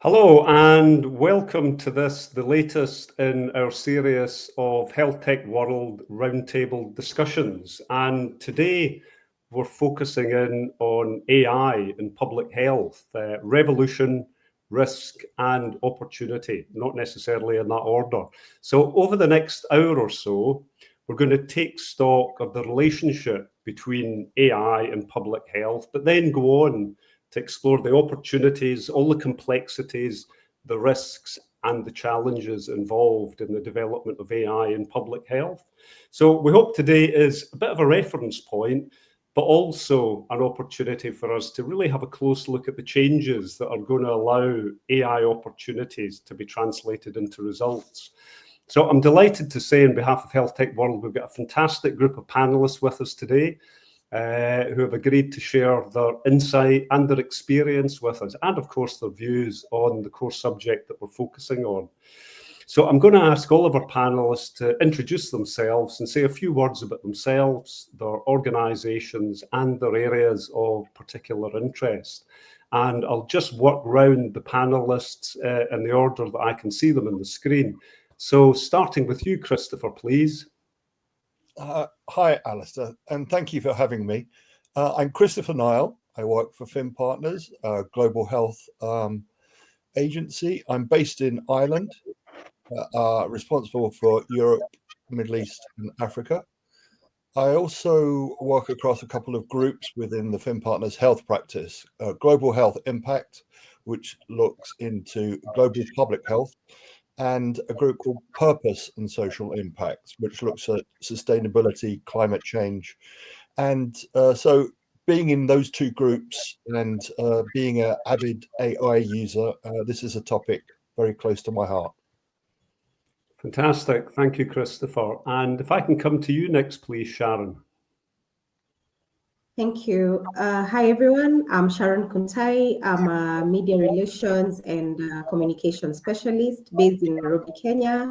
Hello and welcome to the latest in our series of Health Tech World Roundtable discussions. And today we're focusing in on AI in public health, revolution, risk and opportunity, not necessarily in that order. So over the next hour or so, we're going to take stock of the relationship between AI and public health, but then go on to explore the opportunities, all the complexities, the risks and the challenges involved in the development of AI in public health. So we hope today is a bit of a reference point, but also an opportunity for us to really have a close look at the changes that are going to allow AI opportunities to be translated into results. So I'm delighted to say on behalf of Health Tech World, we've got a fantastic group of panellists with us today. Who have agreed to share their insight and their experience with us, and of course their views on the core subject that we're focusing on. So I'm going to ask all of our panelists to introduce themselves and say a few words about themselves, their organisations and their areas of particular interest. And I'll just work round the panelists in the order that I can see them on the screen. So starting with you, Christopher, please. Hi, Alistair, and thank you for having me. I'm Christopher Nial. I work for Fin Partners, a global health agency. I'm based in Ireland, responsible for Europe, Middle East, and Africa. I also work across a couple of groups within the Fin Partners health practice, Global Health Impact, which looks into global public health, and a group called Purpose and Social Impact, which looks at sustainability, climate change. And so being in those two groups and being an avid AI user, this is a topic very close to my heart. Fantastic. Thank you, Christopher. And if I can come to you next, please, Sharon. Thank you. Hi, everyone. I'm Sharon Quntai. I'm a media relations and communication specialist based in Nairobi, Kenya.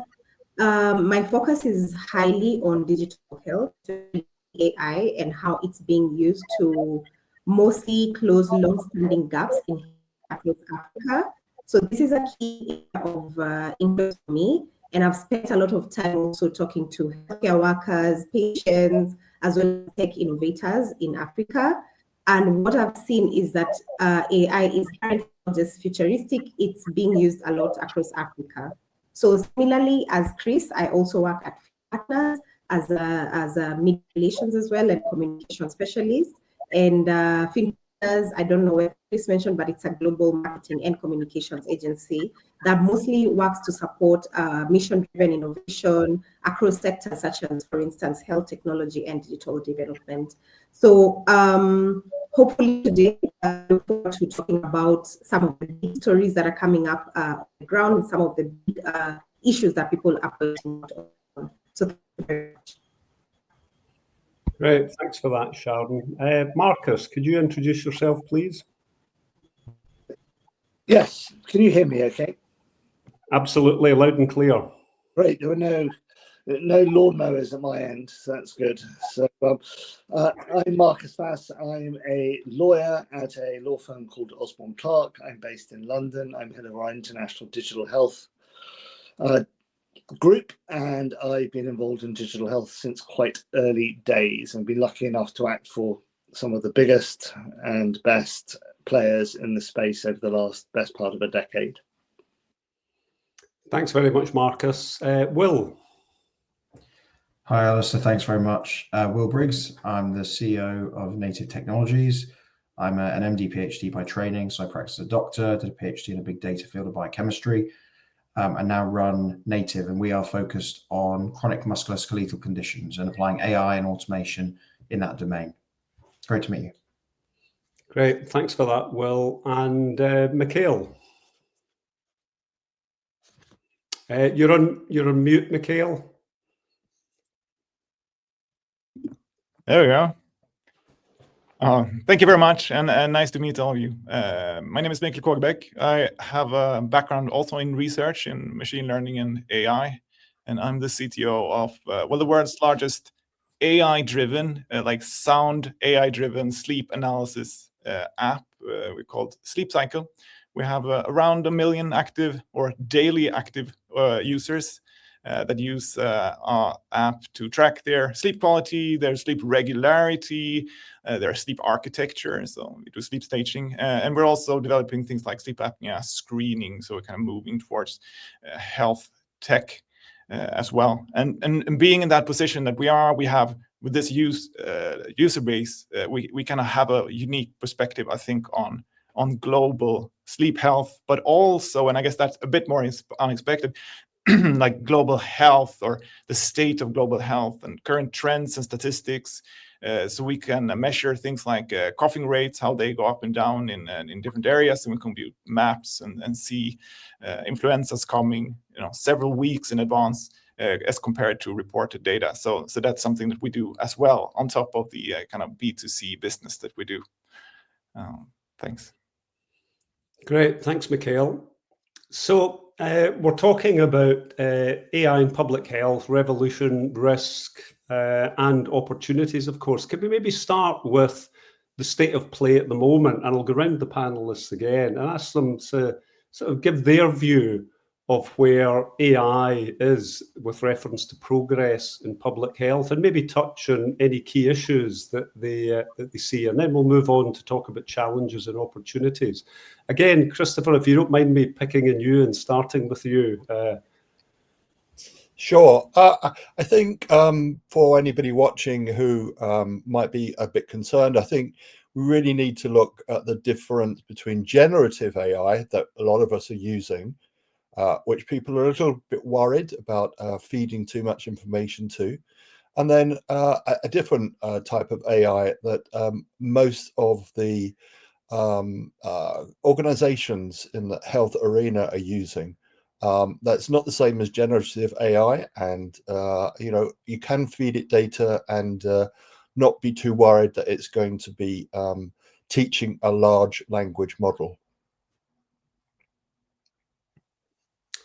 My focus is highly on digital health, AI, and how it's being used to mostly close long-standing gaps in Africa. So this is a key area of interest for me. And I've spent a lot of time also talking to healthcare workers, patients, as well as tech innovators in Africa. And what I've seen is that AI is currently not just futuristic, it's being used a lot across Africa. So similarly as Chris, I also work at Partners as a media relations as well and communication specialist. And I don't know if Chris mentioned, but it's a global marketing and communications agency that mostly works to support mission-driven innovation across sectors such as, for instance, health technology and digital development. So hopefully today, I look forward to talking about some of the big stories that are coming up on the ground and some of the big issues that people are working on. So thank you very much. Great, thanks for that, Sharon. Marcus, could you introduce yourself, please? Yes, can you hear me okay? Absolutely, loud and clear. Great, there were no lawnmowers at my end, so that's good. So I'm Marcus Vass. I'm a lawyer at a law firm called Osborne Clarke. I'm based in London. I'm head of our international digital health group, and I've been involved in digital health since quite early days and been lucky enough to act for some of the biggest and best players in the space over the best part of a decade. Thanks very much, Marcus. Will. Hi, Alistair. Thanks very much. Will Briggs. I'm the CEO of Naitive Technologies. I'm an MD PhD by training, so I practice as a doctor, did a PhD in a big data field of biochemistry, and now run Naitive, and we are focused on chronic musculoskeletal conditions and applying AI and automation in that domain. Great to meet you. Great, thanks for that, Will. And Mikael. You're on mute, Mikael. There we go. Thank you very much, and nice to meet all of you. My name is Mikael Kågebäck. I have a background also in research in machine learning and AI, and I'm the CTO of the world's largest AI-driven, sound AI-driven sleep analysis app we called Sleep Cycle, We have around 1 million active or daily active users that use our app to track their sleep quality, their sleep regularity, their sleep architecture. So we do sleep staging, and we're also developing things like sleep apnea screening. So we're kind of moving towards health tech as well. And being in that position that we have with this user base, we kind of have a unique perspective, I think, on global sleep health, but also, and I guess that's a bit more unexpected, like global health or the state of global health and current trends and statistics. So we can measure things like coughing rates, how they go up and down in different areas, and we can view maps and see influenzas coming, several weeks in advance as compared to reported data. So that's something that we do as well on top of the kind of B2C business that we do. Thanks. Great, thanks, Mikael. So we're talking about AI in public health, revolution, risk, and opportunities, of course. Could we maybe start with the state of play at the moment? And I'll go around the panelists again and ask them to sort of give their view of where AI is with reference to progress in public health, and maybe touch on any key issues that they see. And then we'll move on to talk about challenges and opportunities. Again, Christopher, if you don't mind me picking on you and starting with you. Sure. I think for anybody watching who might be a bit concerned, I think we really need to look at the difference between generative AI that a lot of us are using, which people are a little bit worried about feeding too much information to, and then a different type of AI that most of the organizations in the health arena are using. That's not the same as generative AI, and you can feed it data and not be too worried that it's going to be teaching a large language model.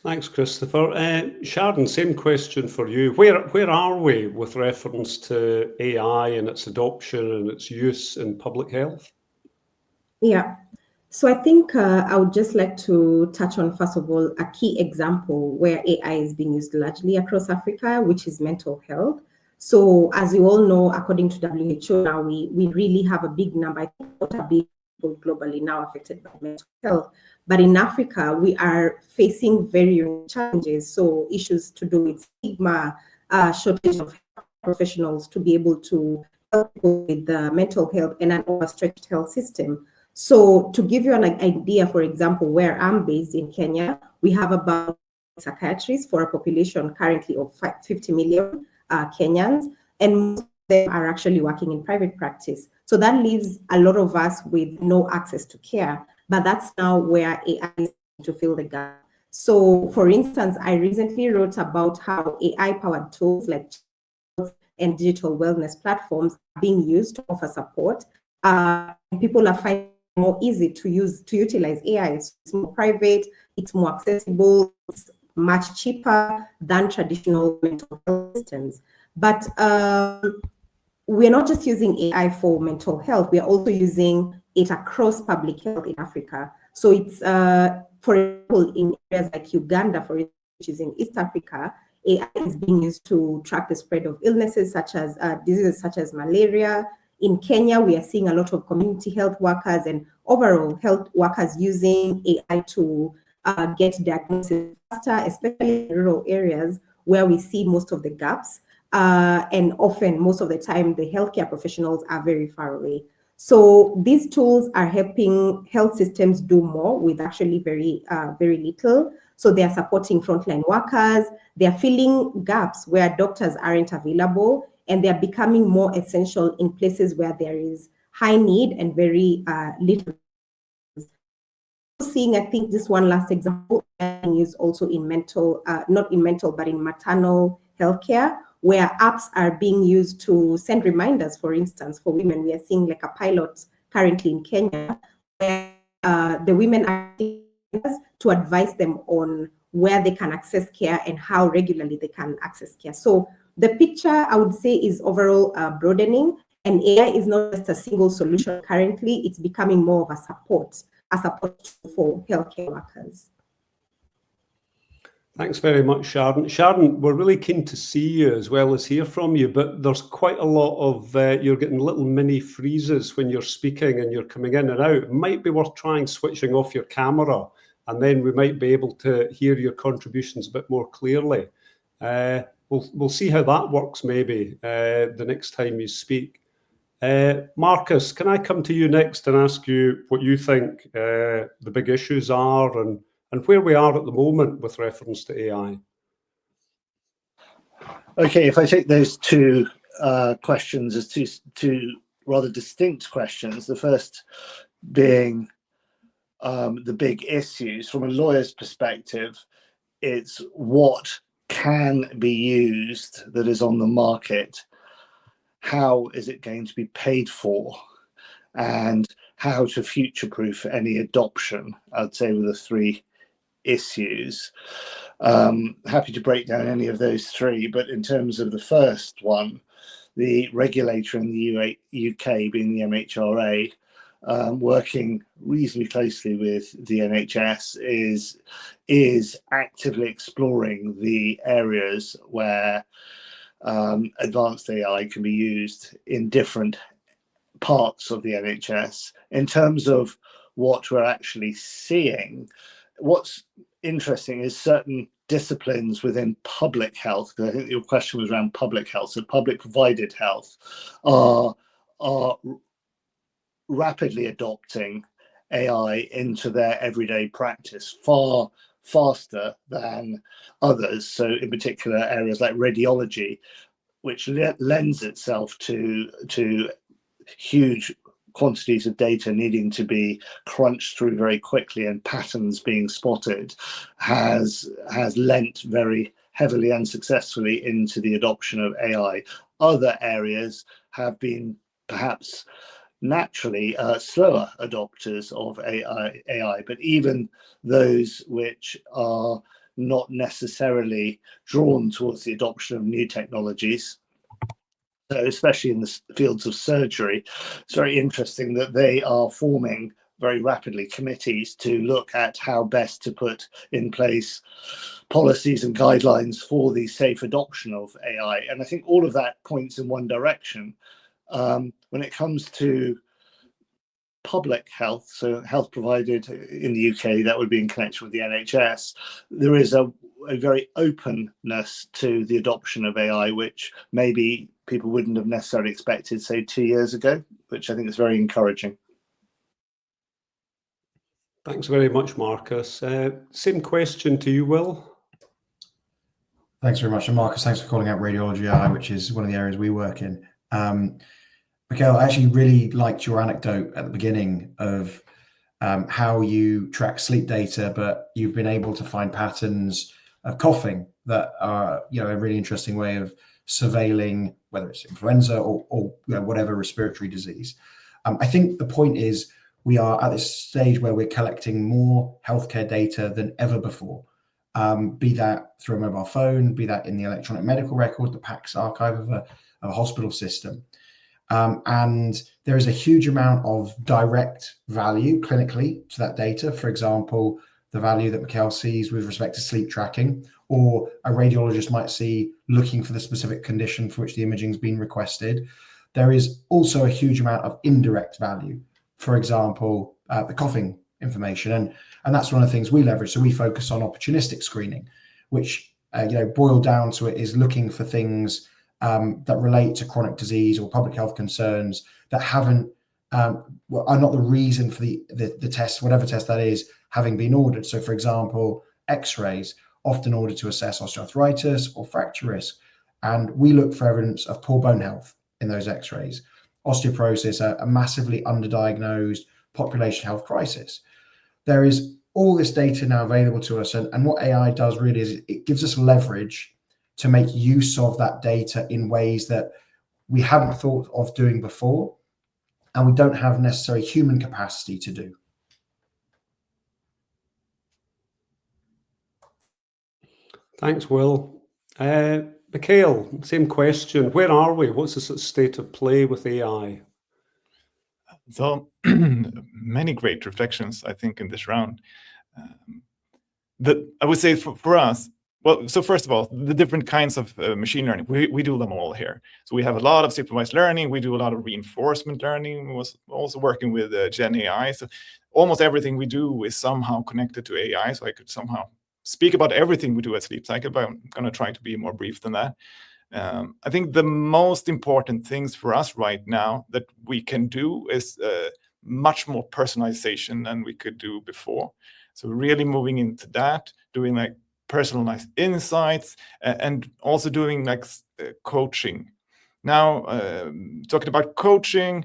Thanks, Christopher. Sharon, same question for you. Where are we with reference to AI and its adoption and its use in public health? Yeah. So I think I would just like to touch on, first of all, a key example where AI is being used largely across Africa, which is mental health. So as you all know, according to WHO now, we really have a big number, I think about 1 billion people globally now affected by mental health. But in Africa, we are facing very challenges. So issues to do with stigma, shortage of professionals to be able to help people with mental health, and an overstretched health system. So to give you an idea, for example, where I'm based in Kenya, we have about psychiatrists for a population currently of 50 million Kenyans, and most of them are actually working in private practice. So that leaves a lot of us with no access to care, but that's now where AI is to fill the gap. So for instance, I recently wrote about how AI-powered tools like and digital wellness platforms are being used to offer support. People are finding more easy to utilize AI. It's more private, it's more accessible, it's much cheaper than traditional mental health systems. But we're not just using AI for mental health, we're also using it across public health in Africa. So it's, for example, in areas like Uganda, for instance, which is in East Africa, AI is being used to track the spread of illnesses such as diseases such as malaria. In Kenya, we are seeing a lot of community health workers and overall health workers using AI to get diagnosis faster, especially in rural areas where we see most of the gaps. And often, most of the time, the healthcare professionals are very far away. So these tools are helping health systems do more with actually very little. So they are supporting frontline workers, they are filling gaps where doctors aren't available, and they are becoming more essential in places where there is high need and very little. Seeing, I think, this one last example is also in mental, not in mental, but in maternal healthcare, where apps are being used to send reminders, for instance, for women. We are seeing like a pilot currently in Kenya, where the women are to advise them on where they can access care and how regularly they can access care. So the picture, I would say, is overall broadening, and AI is not just a single solution currently, it's becoming more of a support. a support for healthcare workers. Thanks very much, Sharon. Sharon, we're really keen to see you as well as hear from you, but there's quite a lot of, you're getting little mini freezes when you're speaking and you're coming in and out. It might be worth trying switching off your camera, and then we might be able to hear your contributions a bit more clearly. We'll see how that works maybe the next time you speak. Marcus, can I come to you next and ask you what you think the big issues are and where we are at the moment with reference to AI? Okay, if I take those two questions as two rather distinct questions, the first being the big issues from a lawyer's perspective, it's what can be used that is on the market, how is it going to be paid for, and how to future-proof any adoption, I'd say, with the three issues. Happy to break down any of those three, but in terms of the first one, the regulator in the UK, being the MHRA, working reasonably closely with the NHS, is actively exploring the areas where advanced AI can be used in different parts of the NHS. In terms of what we're actually seeing, what's interesting is certain disciplines within public health, because I think your question was around public health, so public provided health are rapidly adopting AI into their everyday practice far faster than others. So in particular areas like radiology, which lends itself to huge quantities of data needing to be crunched through very quickly and patterns being spotted, has lent very heavily and successfully into the adoption of AI. Other areas have been perhaps naturally slower adopters of AI, but even those which are not necessarily drawn towards the adoption of new technologies, so especially in the fields of surgery, it's very interesting that they are forming very rapidly committees to look at how best to put in place policies and guidelines for the safe adoption of AI. And I think all of that points in one direction. When it comes to public health, so health provided in the UK, that would be in connection with the NHS, there is a very openness to the adoption of AI, which maybe people wouldn't have necessarily expected, say, 2 years ago, which I think is very encouraging. Thanks very much, Marcus. Same question to you, Will. Thanks very much. And Marcus, thanks for calling out radiology AI, which is one of the areas we work in. Mikael, I actually really liked your anecdote at the beginning of how you track sleep data, but you've been able to find patterns of coughing that are, a really interesting way of surveilling whether it's influenza or whatever respiratory disease. I think the point is we are at this stage where we're collecting more healthcare data than ever before, be that through a mobile phone, be that in the electronic medical record, the PACS archive of a hospital system. And there is a huge amount of direct value clinically to that data. For example, the value that Mikael sees with respect to sleep tracking, or a radiologist might see looking for the specific condition for which the imaging's been requested. There is also a huge amount of indirect value. For example, the coughing information, and that's one of the things we leverage. So we focus on opportunistic screening, which boiled down to it is looking for things that relate to chronic disease or public health concerns that are not the reason for the test, whatever test that is, having been ordered. So, for example, X-rays, often ordered to assess osteoarthritis or fracture risk, and we look for evidence of poor bone health in those X-rays. Osteoporosis, a massively underdiagnosed population health crisis. There is all this data now available to us, and what AI does really is it gives us leverage to make use of that data in ways that we haven't thought of doing before, and we don't have necessary human capacity to do. Thanks, Will. Mikael, same question. Where are we? What's the state of play with AI? So many great reflections, I think, in this round. That I would say for us, well, so first of all, the different kinds of machine learning, we do them all here. So we have a lot of supervised learning, we do a lot of reinforcement learning, we was also working with Gen AI. So almost everything we do is somehow connected to AI. So I could somehow speak about everything we do at Sleep Cycle, but I'm going to try to be more brief than that. I think the most important things for us right now that we can do is much more personalization than we could do before. So really moving into that, doing like personalized insights, and also doing like coaching. Now, talking about coaching,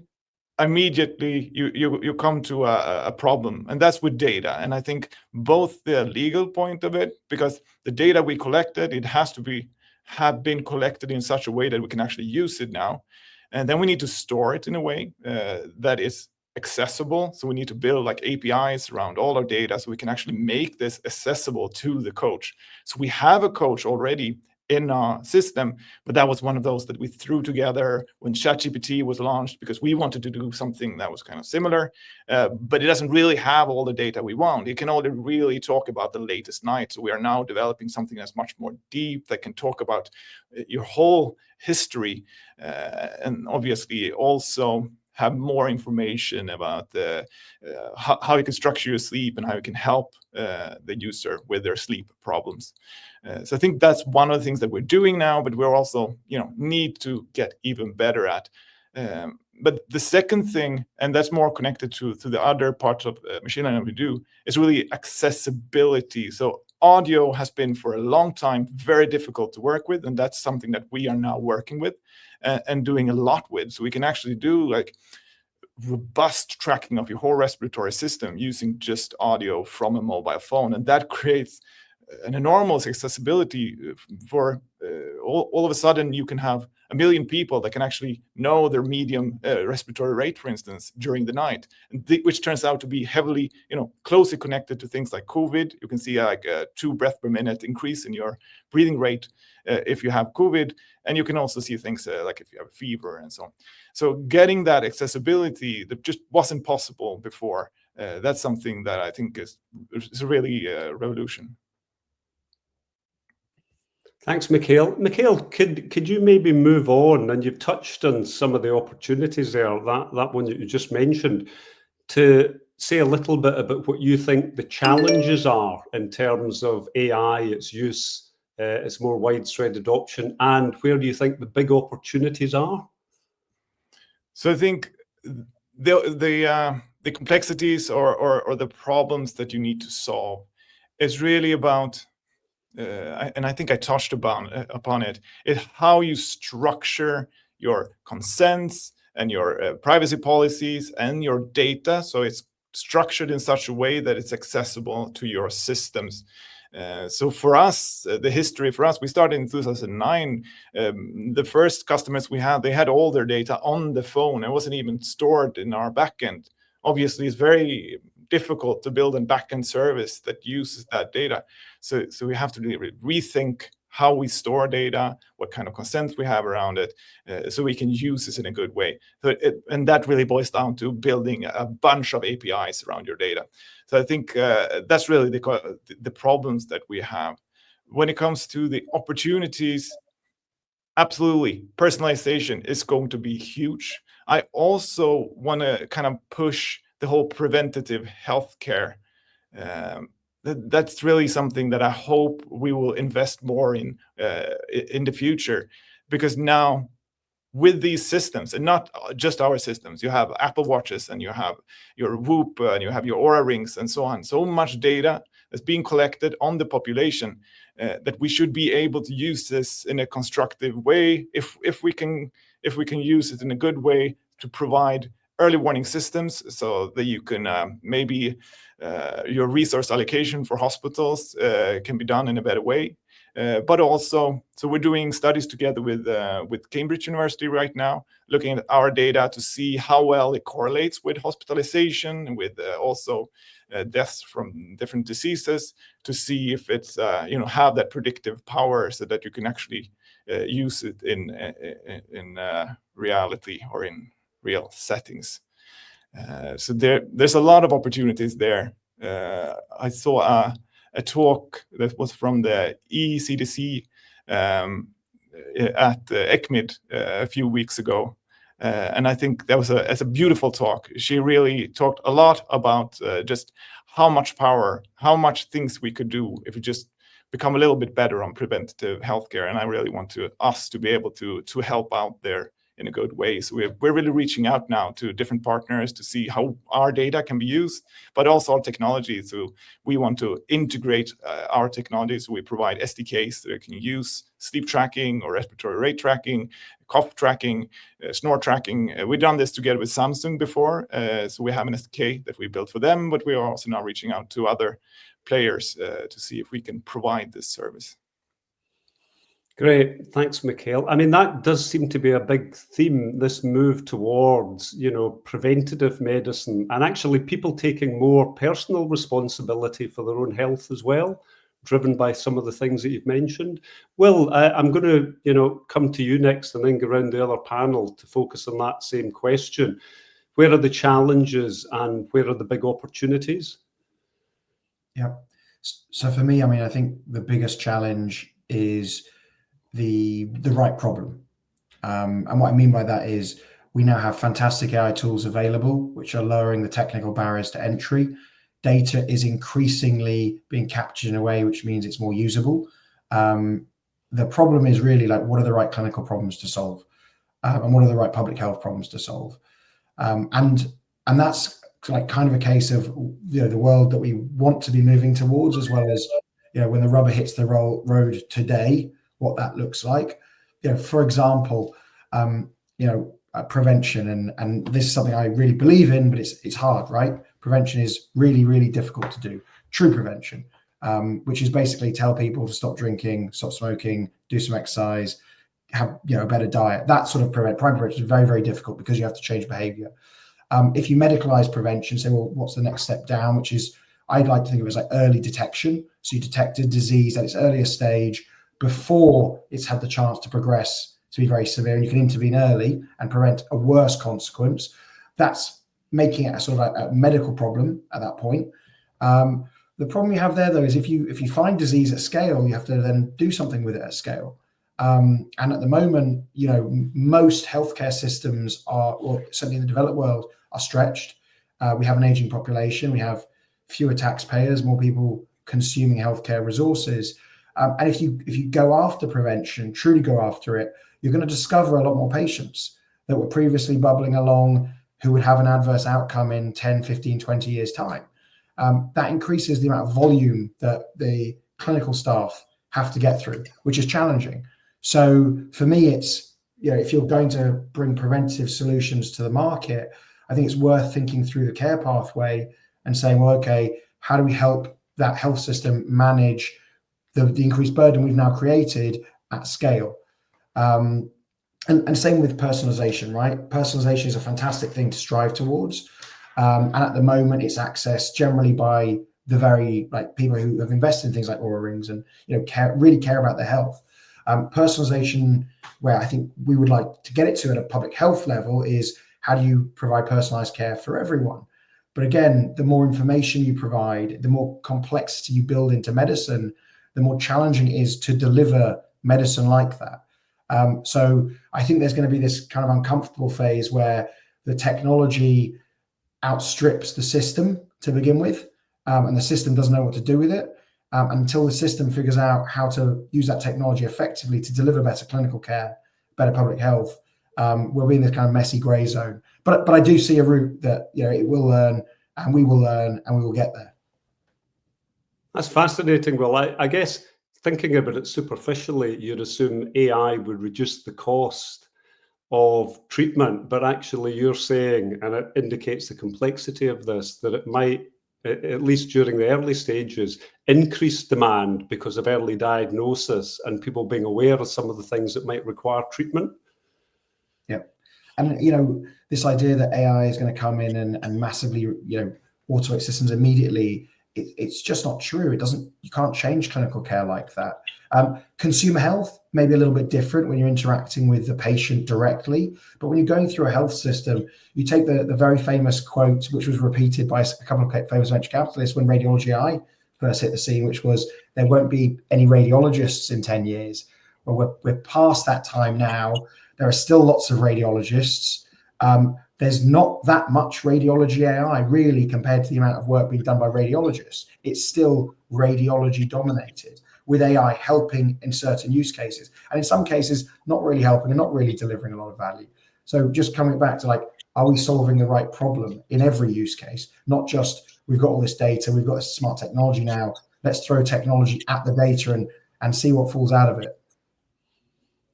immediately you come to a problem, and that's with data. And I think both the legal point of it, because the data we collected, it has to have been collected in such a way that we can actually use it now. And then we need to store it in a way that is accessible. So we need to build like APIs around all our data so we can actually make this accessible to the coach. So we have a coach already in our system, but that was one of those that we threw together when ChatGPT was launched because we wanted to do something that was kind of similar, but it doesn't really have all the data we want. It can only really talk about the latest night. So we are now developing something that's much more deep, that can talk about your whole history, and obviously also have more information about how you can structure your sleep and how you can help the user with their sleep problems. So I think that's one of the things that we're doing now, but we're also, need to get even better at. But the second thing, and that's more connected to the other parts of machine learning we do, is really accessibility. So audio has been for a long time very difficult to work with, and that's something that we are now working with and doing a lot with. So we can actually do like robust tracking of your whole respiratory system using just audio from a mobile phone, and that creates an enormous accessibility for all of a sudden you can have 1 million people that can actually know their medium respiratory rate, for instance, during the night, which turns out to be heavily, closely connected to things like COVID. You can see like a 2 breaths per minute increase in your breathing rate if you have COVID, and you can also see things like if you have a fever and so on. So getting that accessibility that just wasn't possible before, that's something that I think is really a revolution. Thanks, Mikael. Mikael, could you maybe move on, and you've touched on some of the opportunities there, that one that you just mentioned, to say a little bit about what you think the challenges are in terms of AI, its use, its more widespread adoption, and where do you think the big opportunities are? So I think the complexities or the problems that you need to solve is really about, and I think I touched upon it, is how you structure your consents and your privacy policies and your data, so it's structured in such a way that it's accessible to your systems. So for us, the history for us, we started in 2009. The first customers we had, they had all their data on the phone. It wasn't even stored in our backend. Obviously, it's very difficult to build a backend service that uses that data. So we have to really rethink how we store data, what kind of consent we have around it, so we can use this in a good way. And that really boils down to building a bunch of APIs around your data. So I think that's really the problems that we have. When it comes to the opportunities, absolutely, personalization is going to be huge. I also want to kind of push the whole preventative healthcare. That's really something that I hope we will invest more in the future, because now with these systems, and not just our systems, you have Apple Watches and you have your Whoop and you have your Oura Rings and so on. So much data that's being collected on the population that we should be able to use this in a constructive way if we can use it in a good way to provide early warning systems, so that you can maybe your resource allocation for hospitals can be done in a better way. But also, so we're doing studies together with Cambridge University right now, looking at our data to see how well it correlates with hospitalization and with also deaths from different diseases, to see if it's have that predictive power, so that you can actually use it in reality or in real settings. So there's a lot of opportunities there. I saw a talk that was from the ECDC at ECMID a few weeks ago. And I think that was a beautiful talk. She really talked a lot about just how much power, how much things we could do if we just become a little bit better on preventative healthcare. And I really want us to be able to help out there in a good way. So we're really reaching out now to different partners to see how our data can be used, but also our technology. So we want to integrate our technology. So we provide SDKs that can use sleep tracking or respiratory rate tracking, cough tracking, snore tracking. We've done this together with Samsung before. So we have an SDK that we built for them, but we are also now reaching out to other players to see if we can provide this service. Great, thanks, Mikael. I mean, that does seem to be a big theme, this move towards, preventative medicine and actually people taking more personal responsibility for their own health as well, driven by some of the things that you've mentioned. Will, I'm going to, come to you next and then go around the other panel to focus on that same question. Where are the challenges and where are the big opportunities? Yeah. So for me, I mean, I think the biggest challenge is the right problem. And what I mean by that is we now have fantastic AI tools available, which are lowering the technical barriers to entry. Data is increasingly being captured in a way which means it's more usable. The problem is really like, what are the right clinical problems to solve? And what are the right public health problems to solve? And that's like kind of a case of the world that we want to be moving towards, as well as when the rubber hits the road today, what that looks like. For example, prevention, and this is something I really believe in, but it's hard, right? Prevention is really, really difficult to do. True prevention, which is basically tell people to stop drinking, stop smoking, do some exercise, have a better diet. That sort of primary prevention is very, very difficult because you have to change behavior. If you medicalize prevention, say, well, what's the next step down? Which is, I'd like to think of it as like early detection. So you detect a disease at its earliest stage before it's had the chance to progress to be very severe, and you can intervene early and prevent a worse consequence. That's making it a sort of a medical problem at that point. The problem you have there, though, is if you find disease at scale, you have to then do something with it at scale. And at the moment, most healthcare systems are, or certainly in the developed world, are stretched. We have an aging population. We have fewer taxpayers, more people consuming healthcare resources. And if you go after prevention, truly go after it, you're going to discover a lot more patients that were previously bubbling along who would have an adverse outcome in 10, 15, 20 years' time. That increases the amount of volume that the clinical staff have to get through, which is challenging. So for me, it's, if you're going to bring preventive solutions to the market, I think it's worth thinking through the care pathway and saying, well, okay, how do we help that health system manage the increased burden we've now created at scale? And same with personalization, right? Personalization is a fantastic thing to strive towards. And at the moment, it's accessed generally by the very people who have invested in things like Oura Rings and really care about their health. Personalization, where I think we would like to get it to at a public health level, is how do you provide personalized care for everyone? But again, the more information you provide, the more complexity you build into medicine, the more challenging it is to deliver medicine like that. So I think there's going to be this kind of uncomfortable phase where the technology outstrips the system to begin with, and the system doesn't know what to do with it. Until the system figures out how to use that technology effectively to deliver better clinical care, better public health, we'll be in this kind of messy grey zone. But I do see a route that it will learn, and we will learn, and we will get there. That's fascinating. Well, I guess thinking about it superficially, you'd assume AI would reduce the cost of treatment, but actually you're saying, and it indicates the complexity of this, that it might, at least during the early stages, increase demand because of early diagnosis and people being aware of some of the things that might require treatment. Yeah. And, this idea that AI is going to come in and massively, automate systems immediately it's just not true. You can't change clinical care like that. Consumer health may be a little bit different when you're interacting with the patient directly, but when you're going through a health system, you take the very famous quote, which was repeated by a couple of famous venture capitalists when radiology AI first hit the scene, which was, there won't be any radiologists in 10 years. Well, we're past that time now. There are still lots of radiologists. There's not that much radiology AI really compared to the amount of work being done by radiologists. It's still radiology dominated, with AI helping in certain use cases, and in some cases not really helping and not really delivering a lot of value. So just coming back to, like, are we solving the right problem in every use case? Not just, we've got all this data, we've got this smart technology now, let's throw technology at the data and see what falls out of it.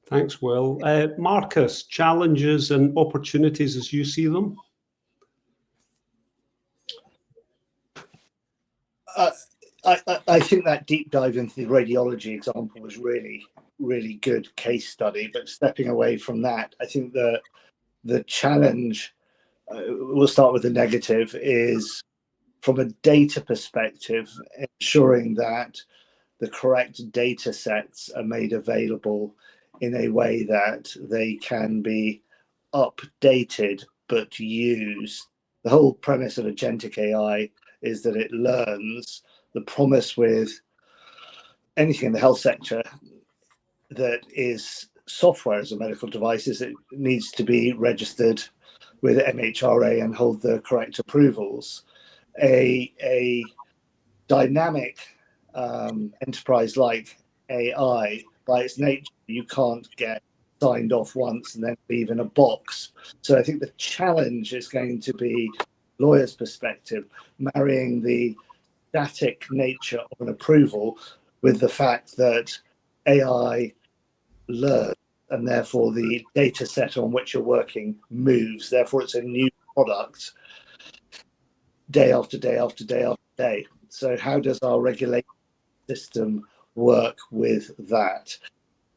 Thanks, Will. Marcus, challenges and opportunities as you see them? I think that deep dive into the radiology example was really, really good case study. But stepping away from that, I think the challenge, we'll start with the negative, is from a data perspective, ensuring that the correct data sets are made available in a way that they can be updated but used. The whole premise of agentic AI is that it learns. The promise with anything in the health sector that is software as a medical device is it needs to be registered with MHRA and hold the correct approvals. A dynamic enterprise like AI, by its nature, you can't get signed off once and then leave in a box. So I think the challenge is going to be, lawyers' perspective, marrying the static nature of an approval with the fact that AI learns, and therefore the data set on which you're working moves. Therefore, it's a new product day after day after day after day. So how does our regulation system work with that?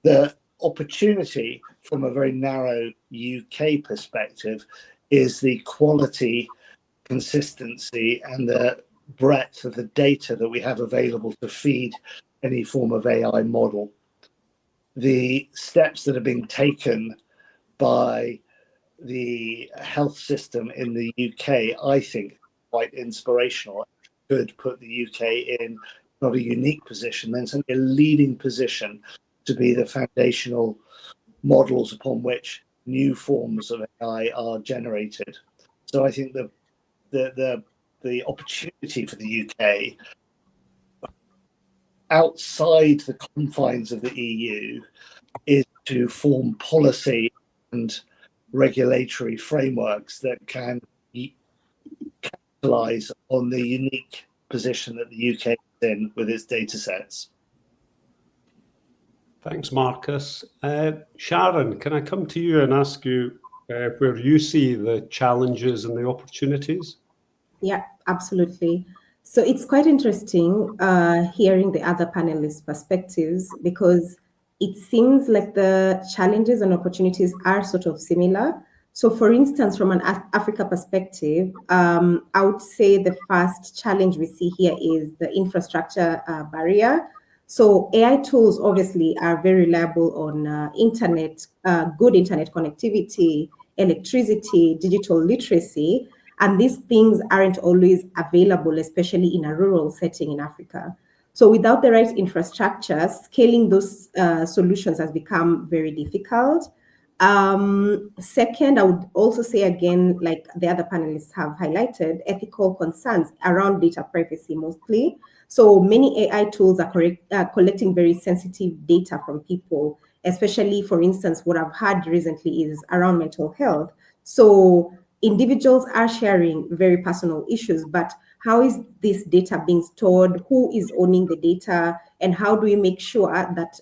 The opportunity from a very narrow UK perspective is the quality, consistency, and the breadth of the data that we have available to feed any form of AI model. The steps that are being taken by the health system in the UK, I think, quite inspirational. Could put the UK in not a unique position, then certainly a leading position to be the foundational models upon which new forms of AI are generated. So I think the opportunity for the UK outside the confines of the EU is to form policy and regulatory frameworks that can capitalize on the unique position that the UK is in with its data sets. Thanks, Marcus. Sharon, can I come to you and ask you where you see the challenges and the opportunities? Yeah, absolutely. So it's quite interesting hearing the other panelists' perspectives, because it seems like the challenges and opportunities are sort of similar. So for instance, from an Africa perspective, I would say the first challenge we see here is the infrastructure barrier. So AI tools obviously are very reliable on internet, good internet connectivity, electricity, digital literacy, and these things aren't always available, especially in a rural setting in Africa. So without the right infrastructure, scaling those solutions has become very difficult. Second, I would also say, again, like the other panelists have highlighted, ethical concerns around data privacy mostly. So many AI tools are collecting very sensitive data from people, especially, for instance, what I've heard recently is around mental health. So individuals are sharing very personal issues, but how is this data being stored? Who is owning the data? And how do we make sure that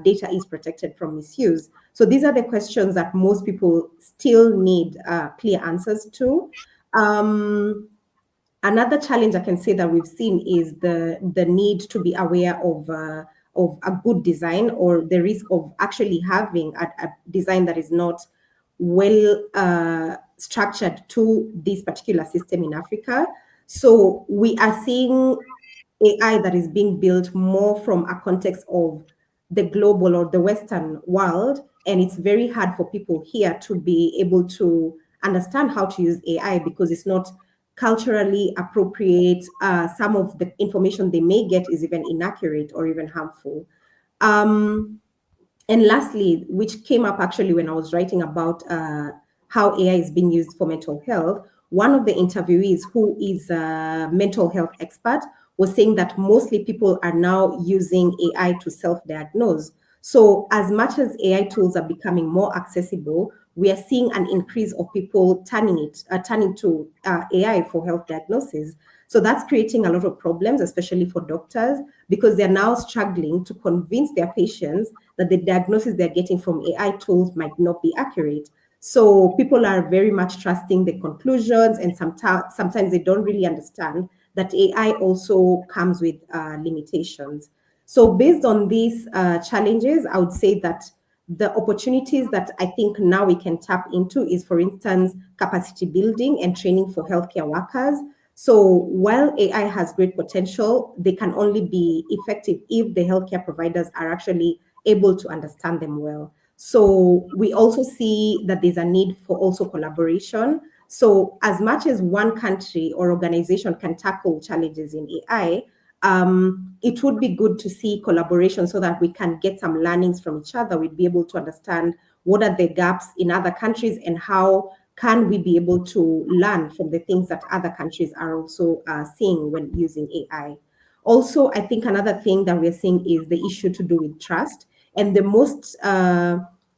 data is protected from misuse? So these are the questions that most people still need clear answers to. Another challenge I can say that we've seen is the need to be aware of a good design, or the risk of actually having a design that is not well structured to this particular system in Africa. So we are seeing AI that is being built more from a context of the global or the Western world, and it's very hard for people here to be able to understand how to use AI because it's not culturally appropriate. Some of the information they may get is even inaccurate or even harmful. And lastly, which came up actually when I was writing about how AI is being used for mental health, one of the interviewees, who is a mental health expert, was saying that mostly people are now using AI to self-diagnose. So as much as AI tools are becoming more accessible, we are seeing an increase of people turning to AI for health diagnosis. So that's creating a lot of problems, especially for doctors, because they're now struggling to convince their patients that the diagnosis they're getting from AI tools might not be accurate. So people are very much trusting the conclusions, and sometimes they don't really understand that AI also comes with limitations. So based on these challenges, I would say that the opportunities that I think now we can tap into is, for instance, capacity building and training for healthcare workers. So while AI has great potential, they can only be effective if the healthcare providers are actually able to understand them well. So we also see that there's a need for also collaboration. So as much as one country or organization can tackle challenges in AI, it would be good to see collaboration so that we can get some learnings from each other. We'd be able to understand what are the gaps in other countries and how can we be able to learn from the things that other countries are also seeing when using AI. Also, I think another thing that we're seeing is the issue to do with trust. And the most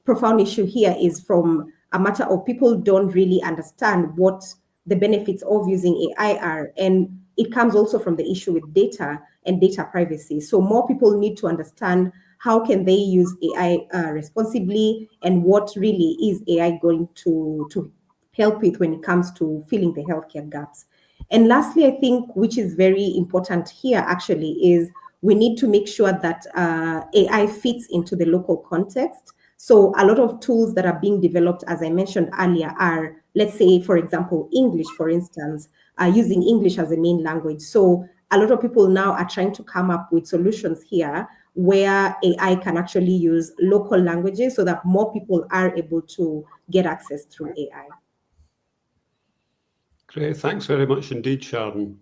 profound issue here is from a matter of people don't really understand what the benefits of using AI are. And it comes also from the issue with data and data privacy. So more people need to understand how can they use AI responsibly, and what really is AI going to help with when it comes to filling the healthcare gaps. And lastly, I think, which is very important here actually, is we need to make sure that AI fits into the local context. So a lot of tools that are being developed, as I mentioned earlier, are, let's say, for example, English, for instance, using English as a main language. So a lot of people now are trying to come up with solutions here where AI can actually use local languages so that more people are able to get access through AI. Great, thanks very much indeed, Sharon.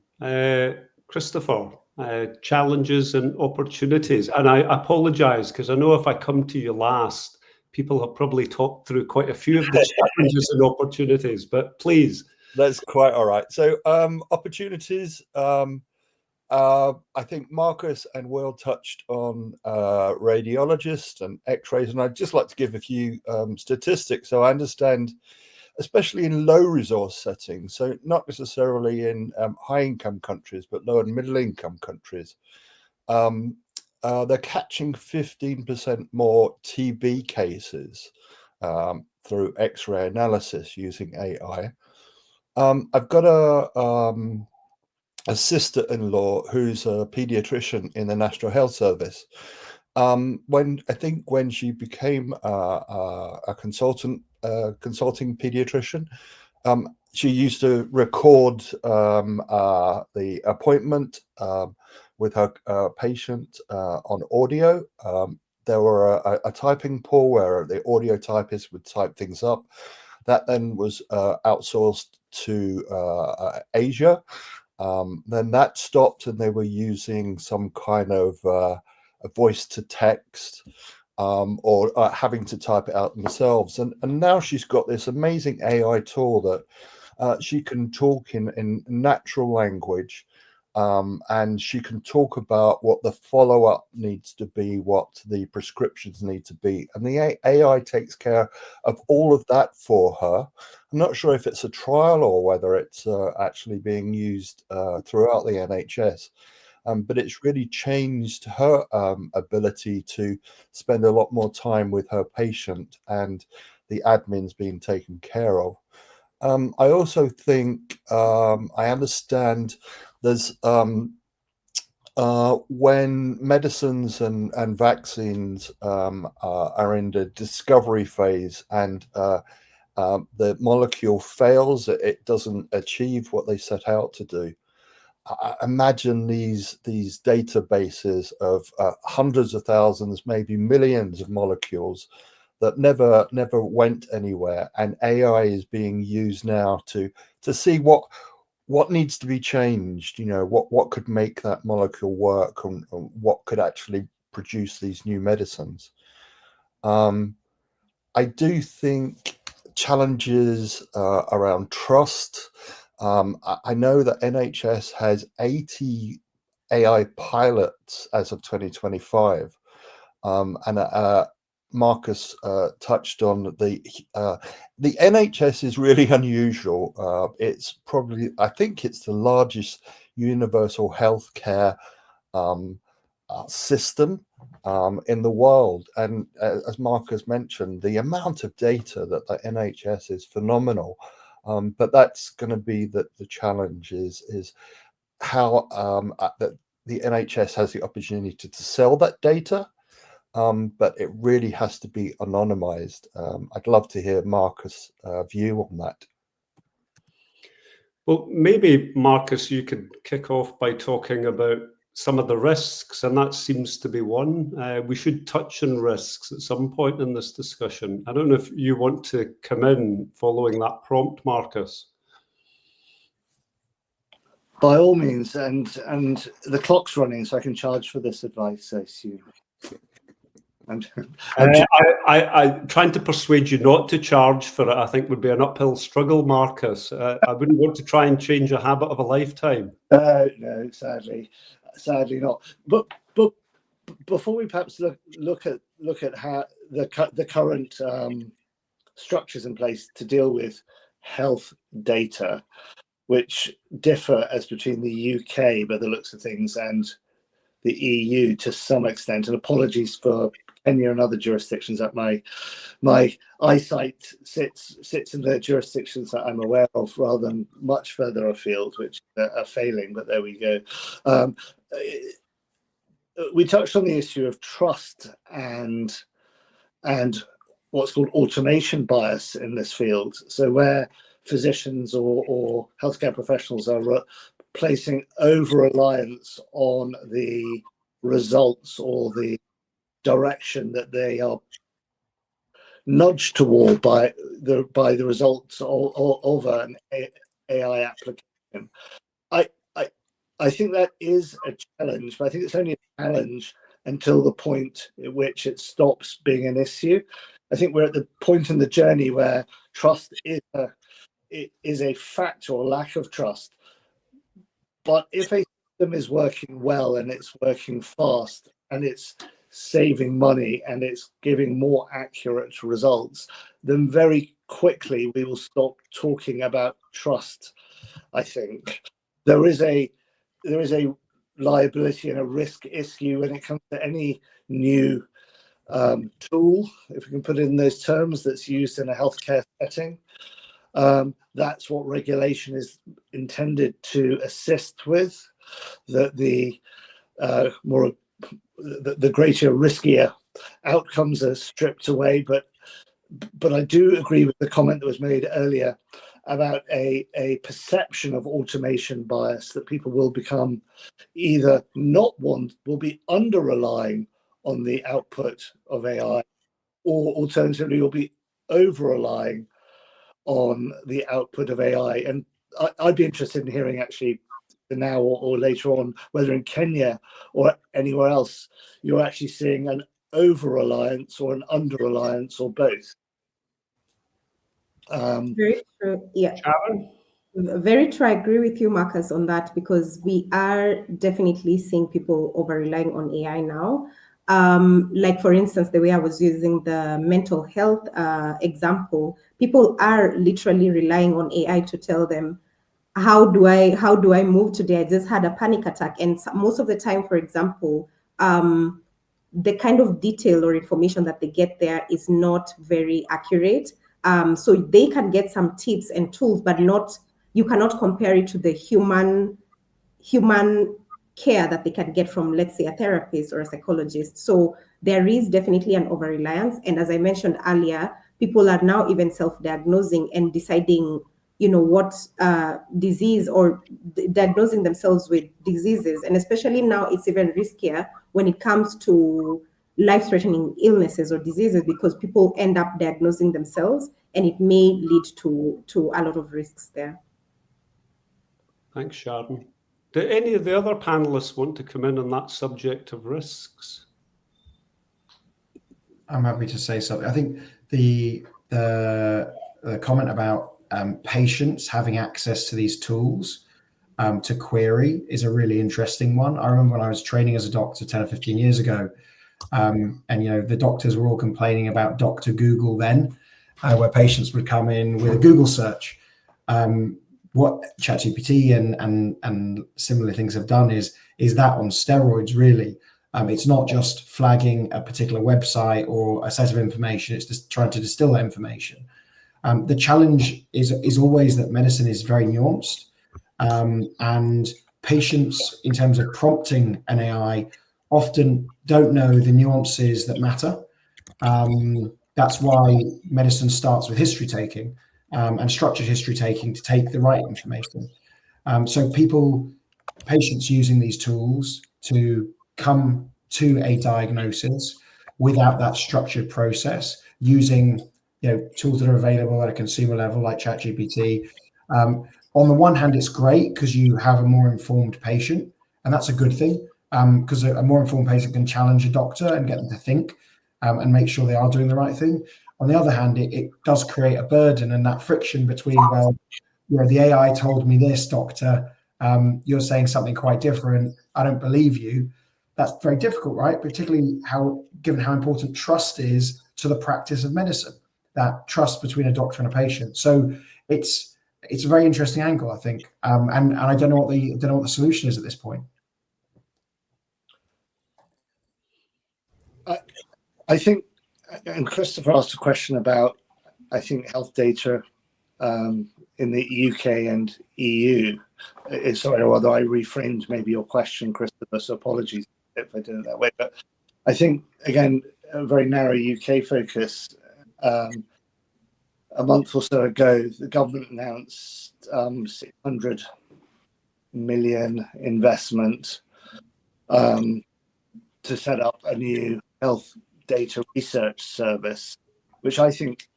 Christopher, challenges and opportunities. And I apologise because I know if I come to you last, people have probably talked through quite a few of the challenges and opportunities, but please. That's quite all right. So opportunities, I think Marcus and Will touched on radiologists and x-rays, and I'd just like to give a few statistics. So I understand, especially in low resource settings, so not necessarily in high income countries, but low and middle income countries, they're catching 15% more TB cases through x-ray analysis using AI. I've got a sister-in-law who's a pediatrician in the National Health Service. When she became a consulting pediatrician, she used to record the appointment with her patient on audio. There were a typing pool where the audio typist would type things up. That then was outsourced to Asia. Then that stopped, and they were using some kind of a voice to text or having to type it out themselves. And now she's got this amazing AI tool that she can talk in natural language, and she can talk about what the follow-up needs to be, what the prescriptions need to be. And the AI takes care of all of that for her. I'm not sure if it's a trial or whether it's actually being used throughout the NHS. But it's really changed her ability to spend a lot more time with her patient, and the admin's being taken care of. I also think I understand there's when medicines and vaccines are in the discovery phase, and the molecule fails, it doesn't achieve what they set out to do. imagine these databases of hundreds of thousands, maybe millions of molecules that never went anywhere, and AI is being used now to see what needs to be changed, what could make that molecule work, and what could actually produce these new medicines. I do think challenges around trust. I know that NHS has 80 AI pilots as of 2025, and Marcus touched on the NHS is really unusual. It's probably, I think it's the largest universal healthcare system in the world, and as Marcus mentioned, the amount of data that the NHS is phenomenal. But that's going to be the challenge is how the NHS has the opportunity to sell that data, but it really has to be anonymized. I'd love to hear Marcus' view on that. Well, maybe, Marcus, you could kick off by talking about some of the risks, and that seems to be one. We should touch on risks at some point in this discussion. I don't know if you want to come in following that prompt, Marcus. By all means, and the clock's running, so I can charge for this advice, I assume. I'm trying to persuade you not to charge for it, I think, would be an uphill struggle, Marcus. I wouldn't want to try and change a habit of a lifetime. No, sadly not. But before we perhaps look at how the current structures in place to deal with health data, which differ as between the UK by the looks of things and the EU to some extent, and apologies for Kenya and other jurisdictions that my eyesight sits in the jurisdictions that I'm aware of rather than much further afield, which are failing, but there we go. We touched on the issue of trust and what's called automation bias in this field. So where physicians or healthcare professionals are placing over-reliance on the results or the direction that they are nudged toward by the results of an AI application. I think that is a challenge, but I think it's only a challenge until the point at which it stops being an issue. I think we're at the point in the journey where trust is a factor, or lack of trust. But if a system is working well and it's working fast and it's saving money and it's giving more accurate results, then very quickly we will stop talking about trust. I think there is a liability and a risk issue when it comes to any new tool, if we can put it in those terms, that's used in a healthcare setting. That's what regulation is intended to assist with. The greater, riskier outcomes are stripped away. But I do agree with the comment that was made earlier about a perception of automation bias, that people will become either will be under relying on the output of AI, or alternatively will be over relying on the output of AI. And I'd be interested in hearing actually now or later on whether in Kenya or anywhere else you're actually seeing an over-reliance or an under-reliance or both. Very true. Yeah. Sharon? Very true. I agree with you, Marcus, on that, because we are definitely seeing people over-relying on AI now. Like, for instance, the way I was using the mental health example, people are literally relying on AI to tell them, how do I move today? I just had a panic attack. And most of the time, for example, the kind of detail or information that they get there is not very accurate. So they can get some tips and tools, but you cannot compare it to the human care that they can get from, let's say, a therapist or a psychologist. So there is definitely an over-reliance. And as I mentioned earlier, people are now even self-diagnosing and deciding what disease or diagnosing themselves with diseases. And especially now, it's even riskier when it comes to life-threatening illnesses or diseases, because people end up diagnosing themselves, and it may lead to a lot of risks there. Thanks, Sharon. Do any of the other panelists want to come in on that subject of risks? I'm happy to say something. I think the comment about patients having access to these tools to query is a really interesting one. I remember when I was training as a doctor 10 or 15 years ago, and the doctors were all complaining about Dr. Google then, where patients would come in with a Google search. What ChatGPT and similar things have done is that on steroids, really. It's not just flagging a particular website or a set of information, it's just trying to distill that information. The challenge is always that medicine is very nuanced, and patients, in terms of prompting an AI, often don't know the nuances that matter. That's why medicine starts with history taking and structured history taking to take the right information. So patients using these tools to come to a diagnosis without that structured process, using tools that are available at a consumer level like ChatGPT. On the one hand, it's great because you have a more informed patient, and that's a good thing, because a more informed patient can challenge a doctor and get them to think and make sure they are doing the right thing. On the other hand, it does create a burden and that friction between, the AI told me this, doctor, you're saying something quite different, I don't believe you. That's very difficult, right? Particularly given how important trust is to the practice of medicine, that trust between a doctor and a patient. So it's a very interesting angle, I think, and I don't know what the solution is at this point. I think, and Christopher asked a question about, I think, health data in the UK and EU. Sorry, although I reframed maybe your question, Christopher, so apologies if I did it that way. But I think, again, a very narrow UK focus. A month or so ago, the government announced 600 million investment to set up a new health data research service, which I think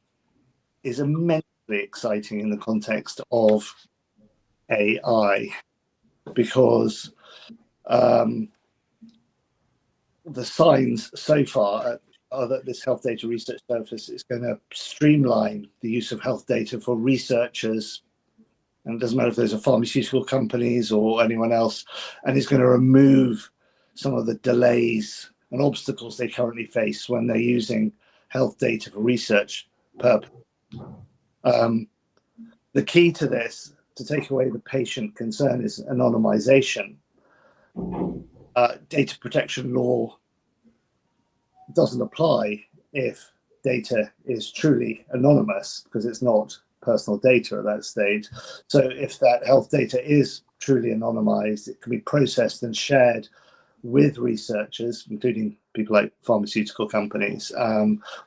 is immensely exciting in the context of AI, because the signs so far are that this health data research service is going to streamline the use of health data for researchers, and it doesn't matter if those are pharmaceutical companies or anyone else, and it's going to remove some of the delays and obstacles they currently face when they're using health data for research purposes. The key to this, to take away the patient concern, is anonymization. Data protection law doesn't apply if data is truly anonymous, because it's not personal data at that stage. So if that health data is truly anonymized, it can be processed and shared with researchers, including people like pharmaceutical companies,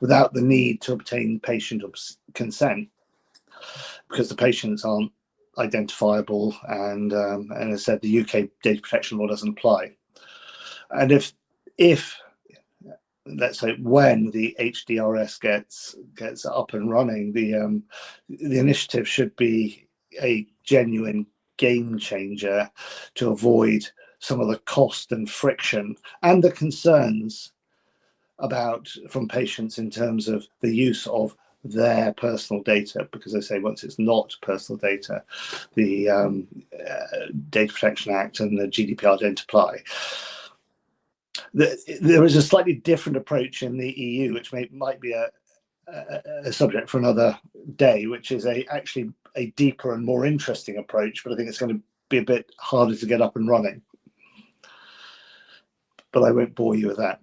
without the need to obtain patient consent, because the patients aren't identifiable, and as I said, the UK data protection law doesn't apply. And if let's say when the HDRS gets up and running, the initiative should be a genuine game changer to avoid some of the cost and friction and the concerns from patients in terms of the use of their personal data, because I say once it's not personal data, the Data Protection Act and the GDPR don't apply. There is a slightly different approach in the EU, which might be a subject for another day, which is actually a deeper and more interesting approach, but I think it's going to be a bit harder to get up and running. But I won't bore you with that.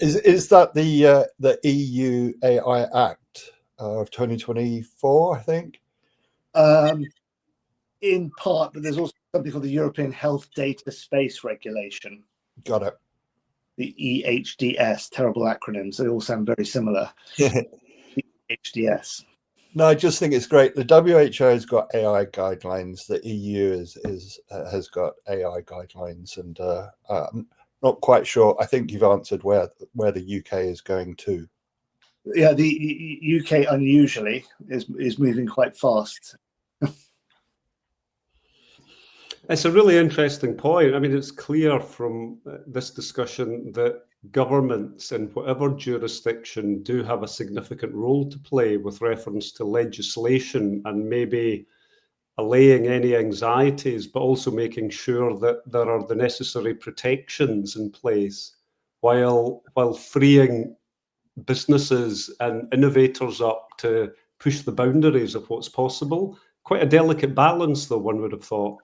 Is that the EU AI Act of 2024, I think? In part, but there's also something called the European Health Data Space Regulation. Got it. The EHDS, terrible acronyms. They all sound very similar. EHDS. No, I just think it's great. The WHO has got AI guidelines. The EU has got AI guidelines, and I'm not quite sure. I think you've answered where the UK is going to. Yeah, the UK unusually is moving quite fast. It's a really interesting point. I mean, it's clear from this discussion that governments in whatever jurisdiction do have a significant role to play with reference to legislation and maybe allaying any anxieties, but also making sure that there are the necessary protections in place while freeing businesses and innovators up to push the boundaries of what's possible. Quite a delicate balance, though, one would have thought.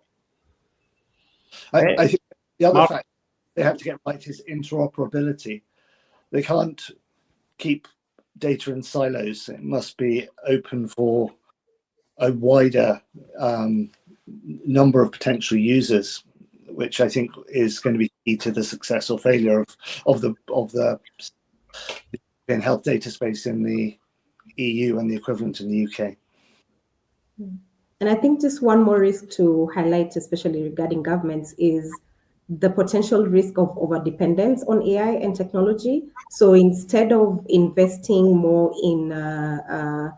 I think the other Mark? fact they have to get right is interoperability. They can't keep data in silos. It must be open for a wider number of potential users, which I think is going to be key to the success or failure of the health data space in the EU and the equivalent in the UK. And I think just one more risk to highlight, especially regarding governments, is the potential risk of overdependence on AI and technology. So instead of investing more in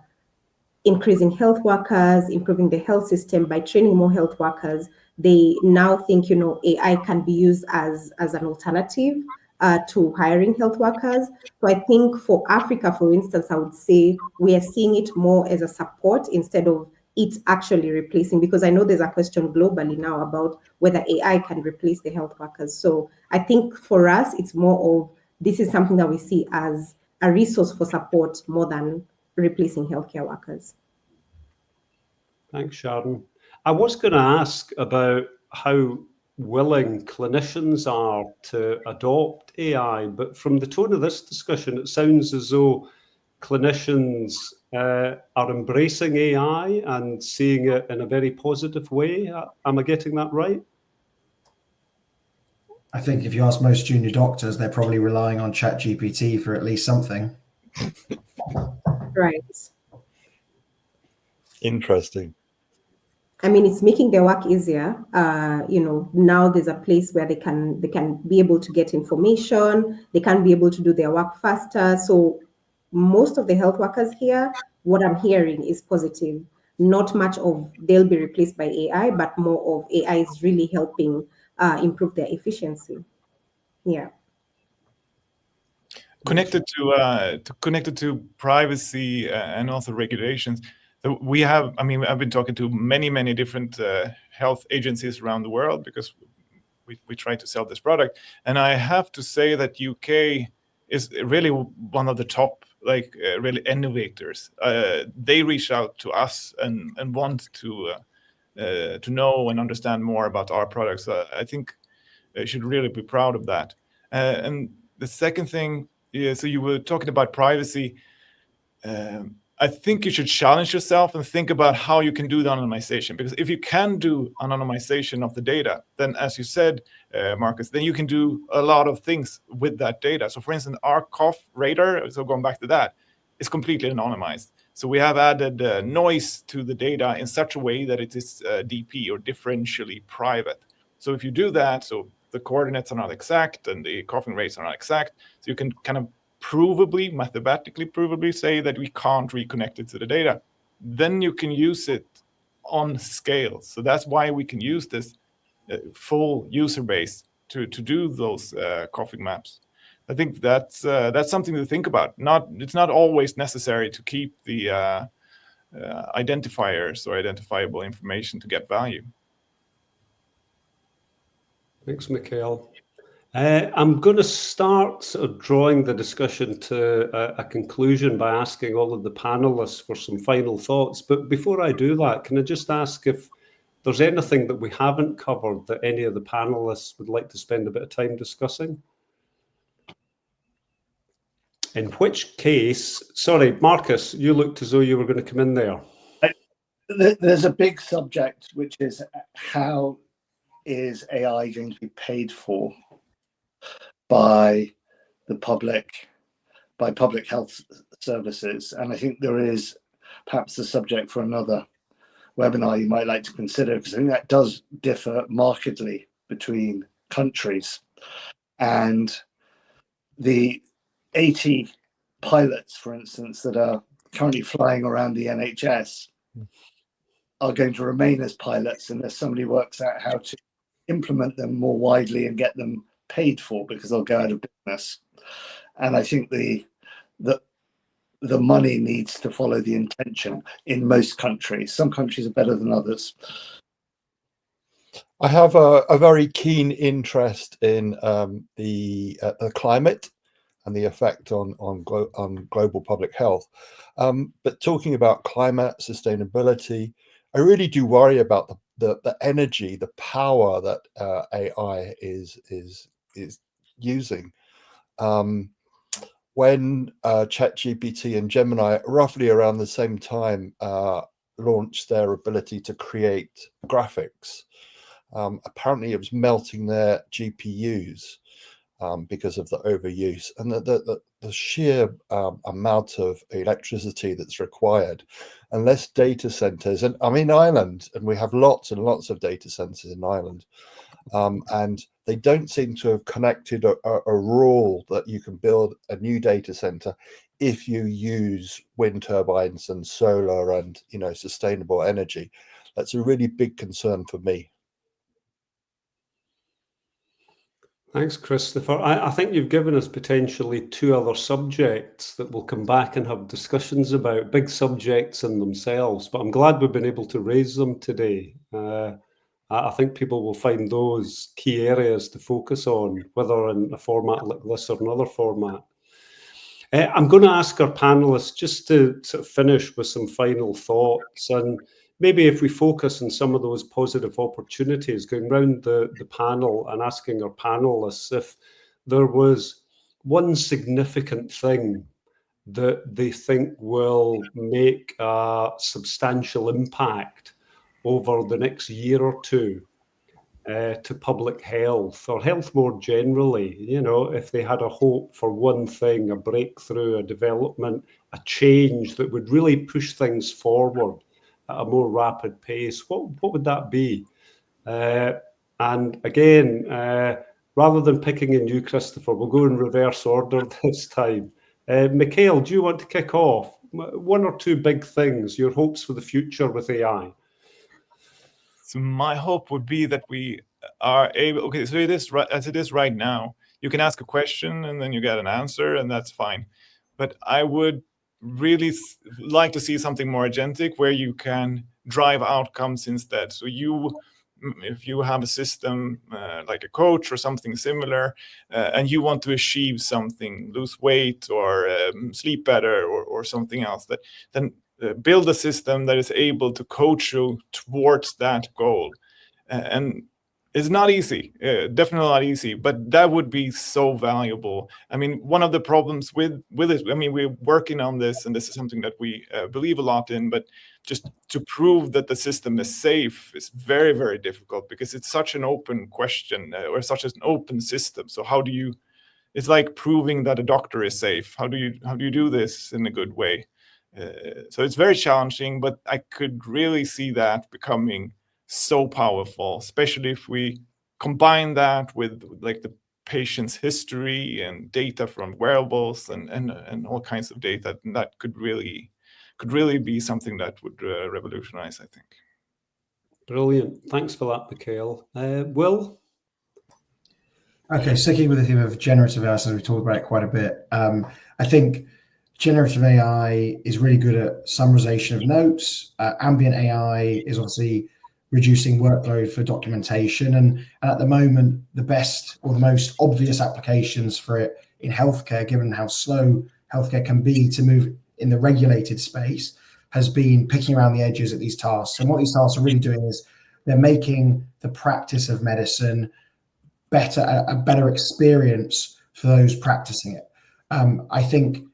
increasing health workers, improving the health system by training more health workers, they now think, AI can be used as an alternative to hiring health workers. So I think for Africa, for instance, I would say we are seeing it more as a support instead of it actually replacing, because I know there's a question globally now about whether AI can replace the health workers. So I think for us, it's more of this is something that we see as a resource for support more than replacing healthcare workers. Thanks, Sharon. I was going to ask about how willing clinicians are to adopt AI, but from the tone of this discussion, it sounds as though clinicians are embracing AI and seeing it in a very positive way. Am I getting that right? I think if you ask most junior doctors, they're probably relying on ChatGPT for at least something. Right. Interesting. I mean, it's making their work easier. Now there's a place where they can be able to get information. They can be able to do their work faster. So most of the health workers here, what I'm hearing is positive. Not much of they'll be replaced by AI, but more of AI is really helping improve their efficiency. Yeah. Connected to privacy and also regulations. So I've been talking to many different health agencies around the world because we try to sell this product. And I have to say that UK is really one of the top, really innovators. They reach out to us and want to know and understand more about our products. I think they should really be proud of that. And the second thing, so you were talking about privacy. I think you should challenge yourself and think about how you can do the anonymization. Because if you can do anonymization of the data, then as you said, Marcus, then you can do a lot of things with that data. So for instance, our cough radar, so going back to that, is completely anonymized. So we have added noise to the data in such a way that it is DP or differentially private. So if you do that, so the coordinates are not exact and the coughing rates are not exact, so you can kind of mathematically provably say that we can't reconnect it to the data. Then you can use it on scale. So that's why we can use this full user base to do those coughing maps. I think that's something to think about. It's not always necessary to keep the identifiers or identifiable information to get value. Thanks, Mikael. I'm going to start sort of drawing the discussion to a conclusion by asking all of the panelists for some final thoughts. But before I do that, can I just ask if there's anything that we haven't covered that any of the panelists would like to spend a bit of time discussing? In which case, sorry, Marcus, you looked as though you were going to come in there. There's a big subject, which is how is AI going to be paid for by the public, by public health services? And I think there is perhaps the subject for another webinar you might like to consider, because I think that does differ markedly between countries. And the 80 pilots, for instance, that are currently flying around the NHS are going to remain as pilots unless somebody works out how to implement them more widely and get them paid for, because they'll go out of business. And I think the money needs to follow the intention in most countries. Some countries are better than others. I have a very keen interest in the climate and the effect on global public health. But talking about climate sustainability, I really do worry about the energy, the power that AI is using. When ChatGPT and Gemini, roughly around the same time, launched their ability to create graphics, apparently it was melting their GPUs because of the overuse and the sheer amount of electricity that's required. Unless data centers, and I'm in Ireland, and we have lots and lots of data centers in Ireland, and they don't seem to have connected a rule that you can build a new data center if you use wind turbines and solar and sustainable energy. That's a really big concern for me. Thanks, Christopher. I think you've given us potentially 2 other subjects that we'll come back and have discussions about, big subjects in themselves, but I'm glad we've been able to raise them today. I think people will find those key areas to focus on, whether in a format like this or another format. I'm going to ask our panelists just to sort of finish with some final thoughts, and maybe if we focus on some of those positive opportunities, going round the panel and asking our panelists if there was one significant thing that they think will make a substantial impact over the next year or two to public health or health more generally. If they had a hope for one thing, a breakthrough, a development, a change that would really push things forward at a more rapid pace, what would that be? And again, rather than picking in you, Christopher, we'll go in reverse order this time. Mikael, do you want to kick off? 1 or 2 big things, your hopes for the future with AI. So my hope would be that we are able, okay, so it is right as it is right now. You can ask a question and then you get an answer, and that's fine. But I would really like to see something more agentic where you can drive outcomes instead. So if you have a system like a coach or something similar, and you want to achieve something, lose weight or sleep better or something else, then build a system that is able to coach you towards that goal. And it's not easy, definitely not easy, but that would be so valuable. I mean, one of the problems with it, I mean, we're working on this, and this is something that we believe a lot in, but just to prove that the system is safe is very, very difficult, because it's such an open question or such an open system. So how do you, it's like proving that a doctor is safe. How do you do this in a good way? So it's very challenging, but I could really see that becoming so powerful, especially if we combine that with like the patient's history and data from wearables and all kinds of data. And that could really be something that would revolutionize, I think. Brilliant. Thanks for that, Mikael. Will? Okay, sticking with the theme of generative AI, as we talked about it quite a bit, I think generative AI is really good at summarization of notes. Ambient AI is obviously reducing workload for documentation. And at the moment, the best or the most obvious applications for it in healthcare, given how slow healthcare can be to move in the regulated space, has been picking around the edges at these tasks. And what these tasks are really doing is they're making the practice of medicine better, a better experience for those practicing it. I think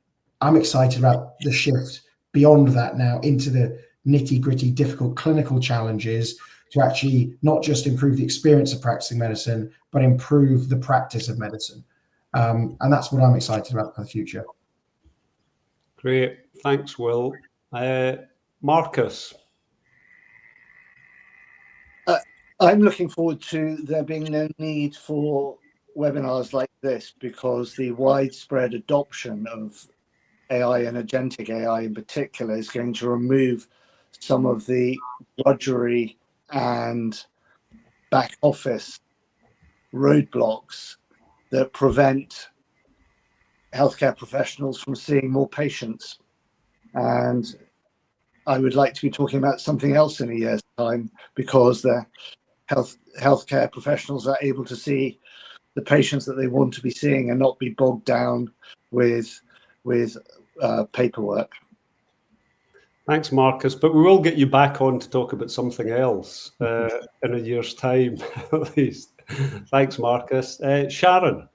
I'm excited about the shift beyond that now into the nitty-gritty, difficult clinical challenges to actually not just improve the experience of practicing medicine, but improve the practice of medicine. And that's what I'm excited about for the future. Great. Thanks, Will. Marcus. I'm looking forward to there being no need for webinars like this, because the widespread adoption of AI and agentic AI in particular is going to remove some of the drudgery and back office roadblocks that prevent healthcare professionals from seeing more patients. And I would like to be talking about something else in a year's time, because the healthcare professionals are able to see the patients that they want to be seeing and not be bogged down with paperwork. Thanks, Marcus. But we will get you back on to talk about something else in a year's time, at least. Thanks, Marcus. Sharon.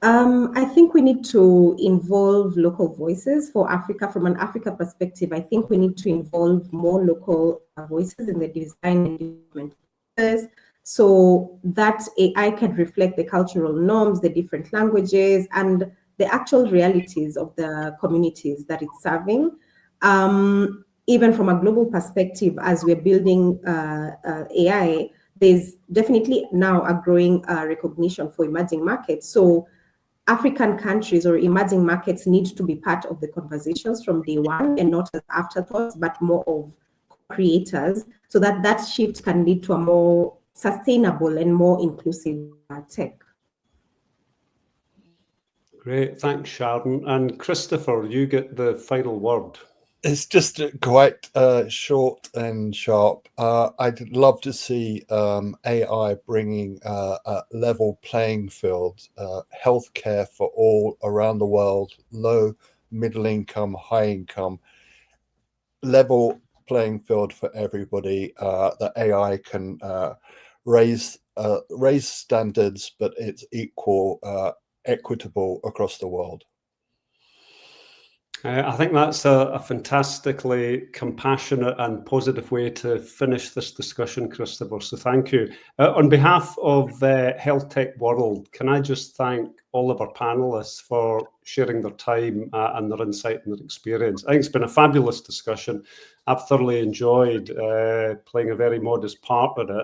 I think we need to involve local voices for Africa. From an Africa perspective, I think we need to involve more local voices in the design and development process, so that AI can reflect the cultural norms, the different languages, and the actual realities of the communities that it's serving. Even from a global perspective, as we're building AI, there's definitely now a growing recognition for emerging markets. So African countries or emerging markets need to be part of the conversations from day one, and not as afterthoughts, but more of creators, so that that shift can lead to a more sustainable and more inclusive tech. Great, thanks, Sharon. And Christopher, you get the final word. It's just quite short and sharp. I'd love to see AI bringing a level playing field, healthcare for all around the world, low, middle income, high income, level playing field for everybody. That AI can raise standards, but it's equitable across the world. I think that's a fantastically compassionate and positive way to finish this discussion, Christopher. So thank you. On behalf of the Health Tech World, can I just thank all of our panelists for sharing their time and their insight and their experience. I think it's been a fabulous discussion. I've thoroughly enjoyed playing a very modest part in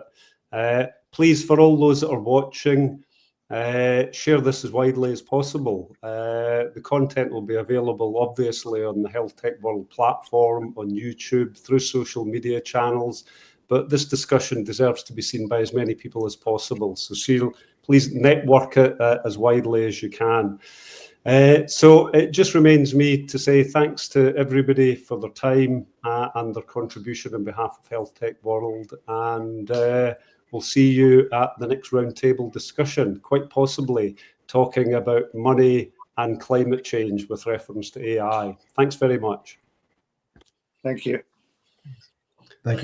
it. Please, for all those that are watching, share this as widely as possible. The content will be available obviously on the Health Tech World platform, on YouTube, through social media channels, but this discussion deserves to be seen by as many people as possible. So please network it as widely as you can. So it just remains me to say thanks to everybody for their time and their contribution on behalf of Health Tech World, and we'll see you at the next roundtable discussion, quite possibly talking about money and climate change with reference to AI. Thanks very much. Thank you. Thank you.